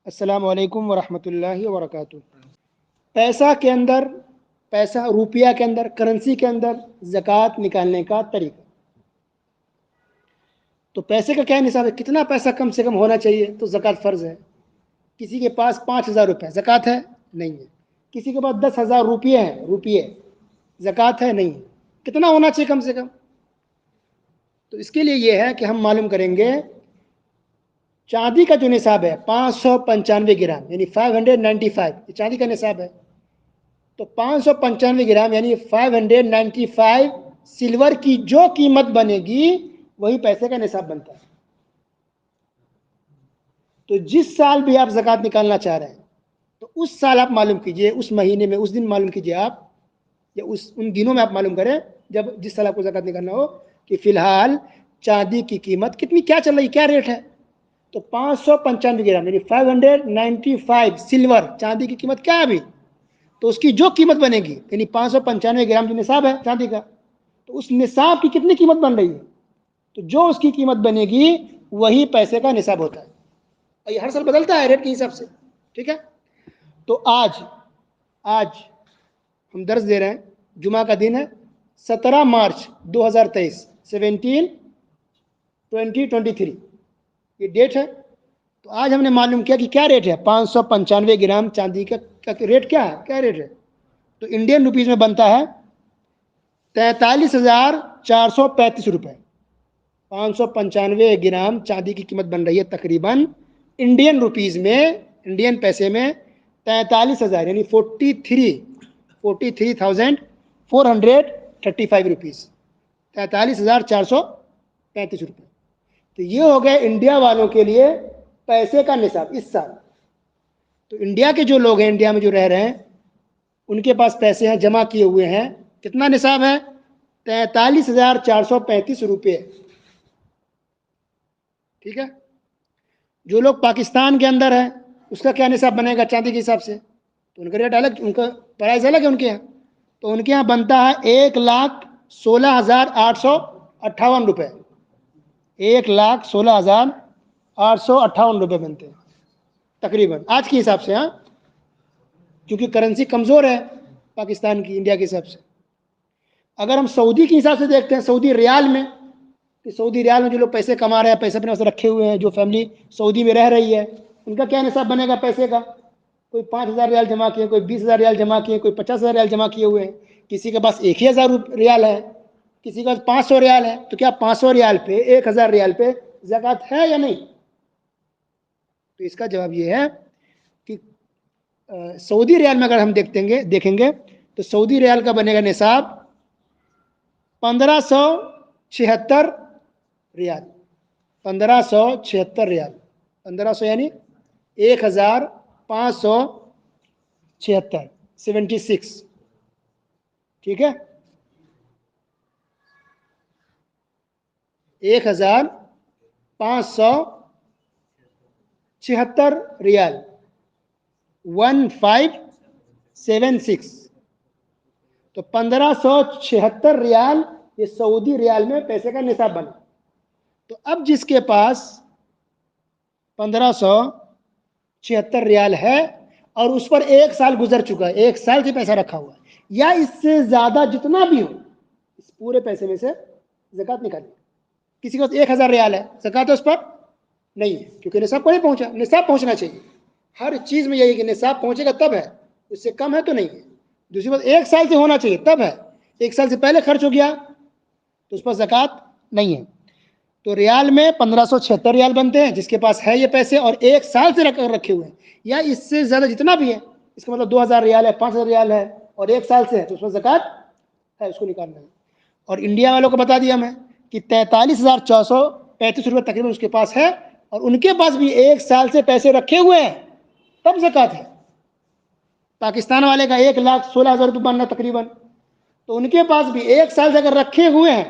अस्सलामु अलैकुम वरहमतुल्लाहि वबरकातुहू। पैसा के अंदर, पैसा रुपया के अंदर, करेंसी के अंदर ज़कात निकालने का तरीका। तो पैसे का क्या निसाब है, कितना पैसा कम से कम होना चाहिए तो ज़कात फ़र्ज़ है। किसी के पास 5,000 रुपये ज़कात है, नहीं है। किसी के पास 10,000 रुपये हैं, रुपये ज़कात है, नहीं है। कितना होना चाहिए कम से कम? तो इसके लिए ये है कि हम मालूम करेंगे चांदी का जो निसाब है 595 ग्राम यानी 595, ये चांदी का निसाब है। तो 595 ग्राम यानी 595 सिल्वर की जो कीमत बनेगी वही पैसे का निसाब बनता है। तो जिस साल भी आप ज़कात निकालना चाह रहे हैं तो उस साल आप मालूम कीजिए, उस महीने में उस दिन मालूम कीजिए आप, या उन दिनों में आप मालूम करें जब जिस साल आपको ज़कात निकालना हो कि फ़िलहाल चांदी की कीमत कितनी, क्या चल रही, क्या रेट है। तो 595 ग्राम यानी 595 सिल्वर चांदी की कीमत क्या है अभी, तो उसकी जो कीमत बनेगी यानी 595 ग्राम जो निसाब है चांदी का, तो उस निसाब की कितनी कीमत बन रही है, तो जो उसकी कीमत बनेगी वही पैसे का निसाब होता है। और ये हर साल बदलता है रेट के हिसाब से, ठीक है। तो आज हम दर्ज दे रहे हैं, जुमा का दिन है 17 मार्च 2023, 17/2023 ये डेट है। तो आज हमने मालूम किया कि क्या रेट है, 595 ग्राम चांदी का रेट क्या है, क्या रेट है। तो इंडियन रुपीज़ में बनता है 43,435 रुपये। 595 ग्राम चांदी की कीमत बन रही है तकरीबन इंडियन रुपीज़ में, इंडियन पैसे में 43,000 यानी 43,435 रुपीज़, 43,435 रुपये। तो ये हो गए इंडिया वालों के लिए पैसे का निसाब इस साल। तो इंडिया के जो लोग हैं, इंडिया में जो रह रहे हैं, उनके पास पैसे हैं, जमा किए हुए हैं, कितना निसाब है, 43,435 रुपये, ठीक है। जो लोग पाकिस्तान के अंदर है उसका क्या निसाब बनेगा चांदी के हिसाब से, तो उनका रेट अलग, उनका प्राइस अलग है उनके यहाँ। तो उनके यहाँ बनता है 1,16,858 रुपये, 1,16,858 रुपये बनते हैं तकरीबन आज के हिसाब से। हाँ, क्योंकि करेंसी कमज़ोर है पाकिस्तान की इंडिया के हिसाब से। अगर हम सऊदी के हिसाब से देखते हैं, सऊदी रियाल में, कि सऊदी रियाल में जो लोग पैसे कमा रहे हैं, पैसे अपने पास रखे हुए हैं, जो फैमिली सऊदी में रह रही है, उनका क्या निसाब बनेगा पैसे का। कोई 5,000 रियाल जमा किए, कोई 20,000 रियाल जमा किए, कोई 50,000 रियाल जमा किए हुए हैं, किसी के पास 1,000 रियाल है, किसी के पास 500 रियाल है। तो क्या 500 रियाल पे, 1,000 रियाल पे ज़कात है या नहीं? तो इसका जवाब ये है कि सऊदी रियाल में अगर हम देखेंगे तो सऊदी रियाल का बनेगा निसाब 1,576 रियाल, 1,576 रियाल, 1,500 यानी 1,576, 76, ठीक है। 1,576 रियाल, 1,576। तो 1,576 रियाल ये सऊदी रियाल में पैसे का निसाब बना। तो अब जिसके पास 1,576 रियाल है और उस पर एक साल गुजर चुका है, एक साल से पैसा रखा हुआ है, या इससे ज़्यादा जितना भी हो, इस पूरे पैसे में से ज़कात निकालिए। किसी को 1,000 रियाल है, ज़कात उस पर नहीं है क्योंकि निसाब को नहीं पहुंचा। निसाब पहुंचना चाहिए, हर चीज़ में यही कि निसाब पहुंचेगा तब है, उससे कम है तो नहीं है। दूसरी बात, एक साल से होना चाहिए तब है, एक साल से पहले खर्च हो गया तो उस पर ज़कात नहीं है। तो रियाल में 1,576 रियाल बनते हैं जिसके पास है ये पैसे और एक साल से रखे हुए हैं, या इससे ज़्यादा जितना भी है, इसका मतलब 2,000 रियाल है, 5,000 रियाल है और एक साल से है, तो उसमें ज़कात है, उसको निकालना है। और इंडिया वालों को बता दिया मैं कि 43,435 रुपये तकरीबन उसके पास है और उनके पास भी एक साल से पैसे रखे हुए हैं, तब ज़कात है। पाकिस्तान वाले का 1,16,000 रुपये बनना तकरीबन, तो उनके पास भी एक साल से अगर रखे हुए हैं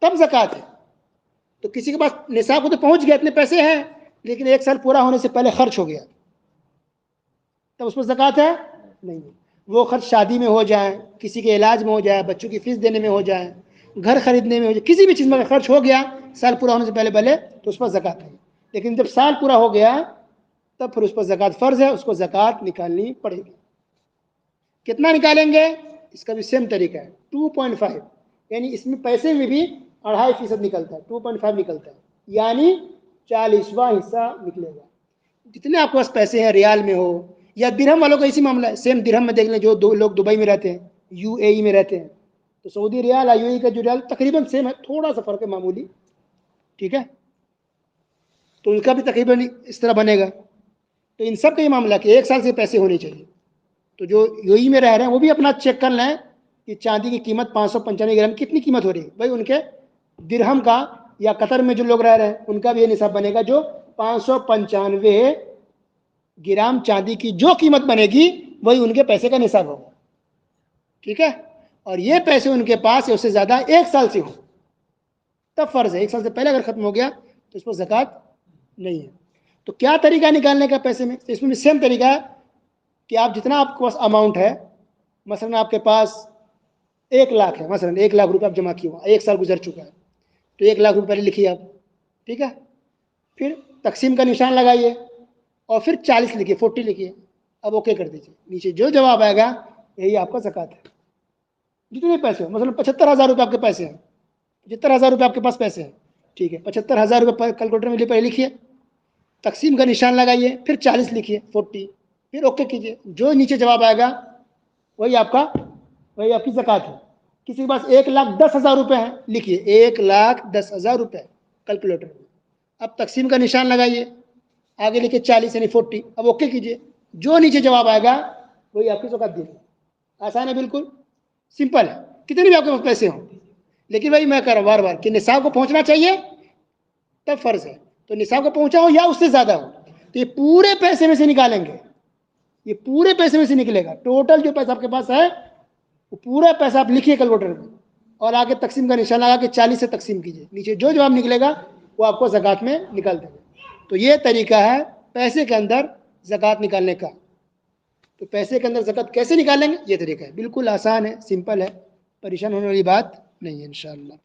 तब ज़कात है। तो किसी के पास निसाब को तो पहुंच गया, इतने पैसे हैं, लेकिन एक साल पूरा होने से पहले खर्च हो गया, तब उस पर ज़कात है नहीं है। वो खर्च शादी में हो जाए, किसी के इलाज में हो जाए, बच्चों की फीस देने में हो जाए, घर खरीदने में हो जाए, किसी भी चीज़ में अगर खर्च हो गया साल पूरा होने से पहले तो उस पर ज़कात है। लेकिन जब साल पूरा हो गया तब फिर उस पर ज़कात फ़र्ज़ है, उसको ज़कात निकालनी पड़ेगी। कितना निकालेंगे, इसका भी सेम तरीका है, 2.5, यानी इसमें पैसे में भी 2.5% निकलता है, 2.5 निकलता है, यानी 40वां हिस्सा निकलेगा। जितने आपके पास पैसे हैं, रियाल में हो या दिरहम वालों का इसी मामला है, सेम दिरहम में देख लें, जो दो लोग दुबई में रहते हैं, यूएई में रहते हैं, तो सऊदी रियाल और यूएई का जो रियाल तकरीबन सेम है, थोड़ा सा फ़र्क है मामूली, ठीक है, तो उनका भी तकरीबन इस तरह बनेगा। तो इन सब का ये मामला कि 1 साल से पैसे होने चाहिए। तो जो यूएई में रह रहे हैं वो भी अपना चेक कर लें कि चांदी की कीमत 595 ग्राम कितनी कीमत हो रही है, भाई उनके दिरहम का, या कतर में जो लोग रह रहे हैं उनका भी ये निसाब बनेगा, जो 595 ग्राम चांदी की जो कीमत बनेगी वही उनके पैसे का निसाब होगा, ठीक है। और ये पैसे उनके पास है उससे ज़्यादा 1 साल से हो तब फ़र्ज़ है, 1 साल से पहले अगर ख़त्म हो गया तो इस पर ज़कात नहीं है। तो क्या तरीका निकालने का पैसे में, तो इसमें भी सेम तरीका है कि आप जितना आपके पास अमाउंट है, मसलन आपके पास 1 लाख है, मसलन 1 लाख रुपये आप जमा किए हुआ, 1 साल गुजर चुका है, तो 1 लाख रुपये पहले लिखिए आप, ठीक है, फिर तकसीम का निशान लगाइए और फिर 40 लिखिए, 40 लिखिए, अब ओके कर दीजिए, नीचे जो जवाब आएगा यही आपका ज़कात है। जितने पैसे हो, मतलब 75,000 रुपये आपके पैसे हैं, 75,000 रुपये आपके पास पैसे हैं, ठीक है, 75,000 रुपये कैलकुलेटर में पहले लिखिए, तकसीम का निशान लगाइए, फिर 40 लिखिए, 40, फिर ओके कीजिए, जो नीचे जवाब आएगा वही आपकी ज़कात है। किसी के पास 1,10,000 रुपये है, लिखिए 1,10,000 रुपये कैलकुलेटर में, अब तकसीम का निशान लगाइए, आगे लिखिए 40 यानी 40, अब ओके कीजिए, जो नीचे जवाब आएगा वही आपकी ज़कात देगी। आसान है, बिल्कुल सिंपल है, कितने भी आपके पास पैसे हों, लेकिन भाई मैं कह रहा हूँ बार बार कि निसाब को पहुंचना चाहिए तब फ़र्ज़ है, तो निसाब को पहुंचा हो या उससे ज़्यादा हो, तो ये पूरे पैसे में से निकालेंगे, ये पूरे पैसे में से निकलेगा, टोटल जो पैसा आपके पास है वो पूरा पैसा आप लिखिए कैलकुलेटर में और आगे तकसीम का निशान लगा के 40 से तकसीम कीजिए, नीचे जो जवाब निकलेगा वो आपको ज़कात में निकाल देंगे। तो ये तरीका है पैसे के अंदर ज़कात निकालने का। तो पैसे के अंदर ज़कात कैसे निकालेंगे, ये तरीका है, बिल्कुल आसान है, सिंपल है, परेशान होने वाली बात नहीं है इंशाअल्लाह।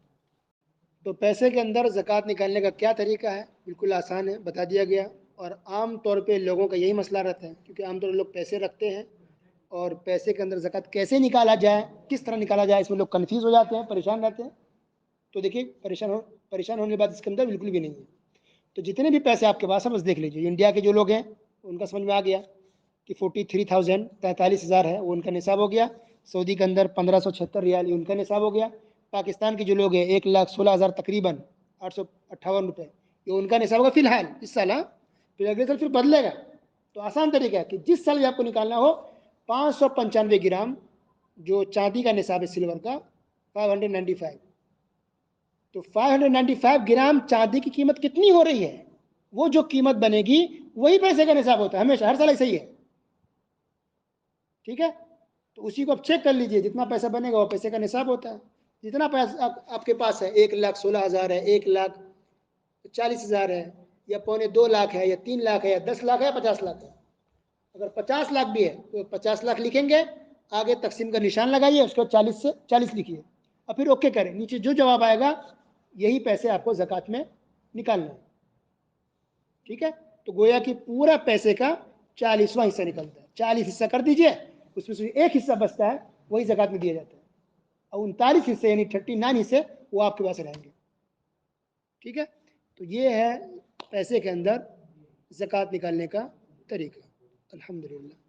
तो पैसे के अंदर ज़कात निकालने का क्या तरीका है, बिल्कुल आसान है, बता दिया गया। और आम तौर पे लोगों का यही मसला रहता है, क्योंकि आमतौर पर लोग पैसे रखते हैं और पैसे के अंदर ज़कात कैसे निकाला जाए, किस तरह निकाला जाए, इसमें लोग कन्फ्यूज़ हो जाते हैं, परेशान रहते हैं। तो देखिए, परेशान होने की बात इसके अंदर बिल्कुल भी नहीं है। तो जितने भी पैसे आपके पास है बस देख लीजिए, इंडिया के जो लोग हैं उनका समझ में आ गया कि 43,000 43,000 है, वो उनका निसाब हो गया। सऊदी के अंदर 1576 रियाल, उनका निसाब हो गया। पाकिस्तान के जो लोग हैं 1,16,000 तकरीबन 858 रुपये, ये उनका निसाब होगा फिलहाल इस साल। हाँ, फिर अगले साल फिर बदलेगा। तो आसान तरीका है कि जिस साल भी आपको निकालना हो, 595 ग्राम जो चांदी का निसाब है सिल्वर का 595, तो 595 ग्राम चांदी की कीमत कितनी हो रही है, वो जो कीमत बनेगी वही पैसे का निसाब होता है, हमेशा हर साल ऐसा ही है, ठीक है। तो उसी को आप चेक कर लीजिए, जितना पैसा बनेगा वो पैसे का निसाब होता है। जितना पैसा आपके पास है, 1,16,000 है, 1,40,000 है, या 1,25,2 लाख है, या 3 लाख है, या 10 लाख है, या 50 लाख है। अगर 50 लाख भी है तो 50 लाख लिखेंगे, आगे तकसीम का निशान लगाइए, उसके बाद 40 से 40 लिखिए और फिर ओके करें, नीचे जो जवाब आएगा यही पैसे आपको ज़कात में निकालना है, ठीक है। तो गोया कि पूरा पैसे का 40वां हिस्सा निकलता है, 40 हिस्सा कर दीजिए, उसमें से एक हिस्सा बचता है वही ज़कात में दिया जाता है, और 39 हिस्से यानी 39 हिस्से वो आपके पास रहेंगे, ठीक है। तो ये है पैसे के अंदर ज़कात निकालने का तरीका। अल्हम्दुलिल्लाह।